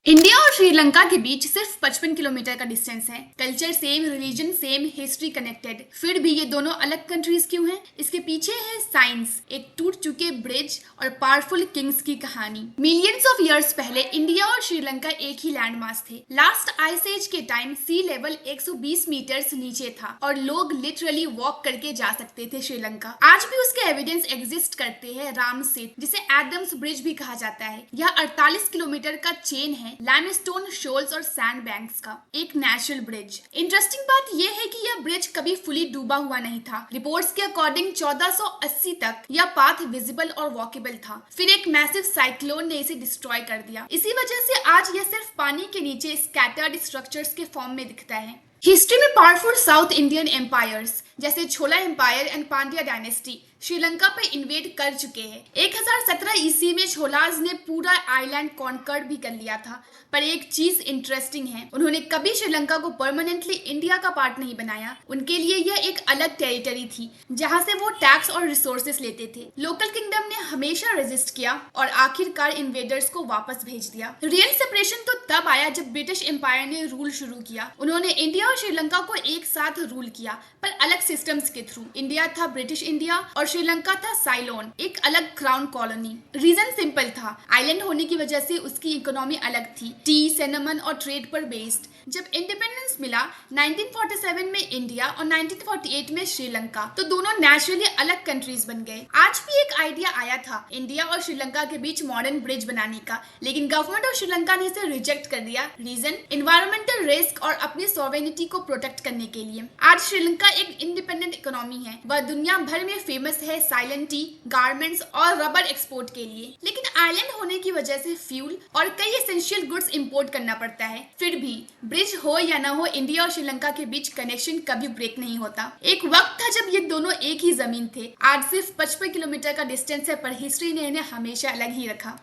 India और श्रीलंका के बीच सिर्फ 55 किलोमीटर का डिस्टेंस है। Culture same, religion same, history connected. फिर भी ये दोनों अलग कंट्रीज क्यों हैं? इसके पीछे है साइंस, एक टूट चुके ब्रिज और पावरफुल किंग्स की कहानी। मिलियंस ऑफ इयर्स पहले इंडिया और श्रीलंका एक ही लैंड मास थे। लास्ट आइस एज के टाइम सी लेवल 120 मीटर्स नीचे था और लोग लिटरली वॉक करके जा सकते थे श्रीलंका। आज भी उसके एविडेंस एग्जिस्ट करते हैं। राम सेतु, जिसे एडम्स ब्रिज भी कहा जाता है, यह 48 किलोमीटर का चेन है लाइमस्टोन शोल्स और सैंड बैंक्स का, एक नेचुरल ब्रिज। इंटरेस्टिंग बात यह है कि यह ब्रिज कभी फुली डूबा हुआ नहीं था। रिपोर्ट्स के अकॉर्डिंग 1480 तक यह पाथ विजिबल और वॉकेबल था। फिर एक मैसिव साइक्लोन ने इसे डिस्ट्रॉय कर दिया। इसी वजह से आज यह सिर्फ पानी के नीचे स्कैटर्ड स्ट्रक्चर्स के फॉर्म में दिखता है। हिस्ट्री में पावरफुल साउथ इंडियन एम्पायर्स जैसे Chola empire and Pandya dynasty Sri Lanka पे इन्वेड कर चुके हैं। 1017 ईस्वी में छोलाज ने पूरा आइलैंड कॉन्कर भी कर लिया था। पर एक चीज इंटरेस्टिंग है, उन्होंने कभी श्रीलंका को परमानेंटली इंडिया का पार्ट नहीं बनाया। उनके लिए यह एक अलग टेरिटरी थी जहां से वो टैक्स और रिसोर्सेस लेते थे। लोकल किंगडम ने हमेशा रेजिस्ट किया और आखिरकार इन्वेडर्स को वापस भेज दिया। रियल सेपरेशन तो तब आया जब ब्रिटिश एम्पायर ने रूल शुरू किया। उन्होंने इंडिया और श्रीलंका को एक साथ रूल किया, पर अलग सिस्टम्स के थ्रू। इंडिया था ब्रिटिश इंडिया और श्रीलंका था साइलोन, एक अलग क्राउन कॉलोनी। रीजन सिंपल था, आइलैंड होने की वजह से उसकी इकोनॉमी अलग थी, टी, सिनेमन और ट्रेड पर बेस्ड। जब इंडिपेंडेंस मिला 1947 में इंडिया और 1948 में श्रीलंका, तो दोनों नेचुरली अलग कंट्रीज बन गए। आज भी एक आइडिया आया था इंडिया और श्रीलंका के बीच मॉडर्न ब्रिज बनाने का, लेकिन गवर्नमेंट ऑफ श्रीलंका ने इसे रिजेक्ट कर दिया। रीजन एनवायरमेंटल रिस्क और अपनी सॉवरेनिटी को प्रोटेक्ट करने के लिए। आज श्रीलंका एक इंडिपेंडेंट इकोनॉमी है। वह दुनिया भर में फेमस है साइलेंट टी, गारमेंट्स और रबर एक्सपोर्ट के लिए। लेकिन आइलैंड होने की वजह से फ्यूल और कई एसेंशियल गुड्स इंपोर्ट करना पड़ता है। फिर भी ब्रिज हो या ना हो, इंडिया और श्रीलंका के बीच कनेक्शन कभी ब्रेक नहीं होता। एक वक्त था जब ये दोनों एक ही जमीन थे। आज सिर्फ 55 किलोमीटर का डिस्टेंस है, पर हिस्ट्री ने इन्हें हमेशा अलग ही रखा।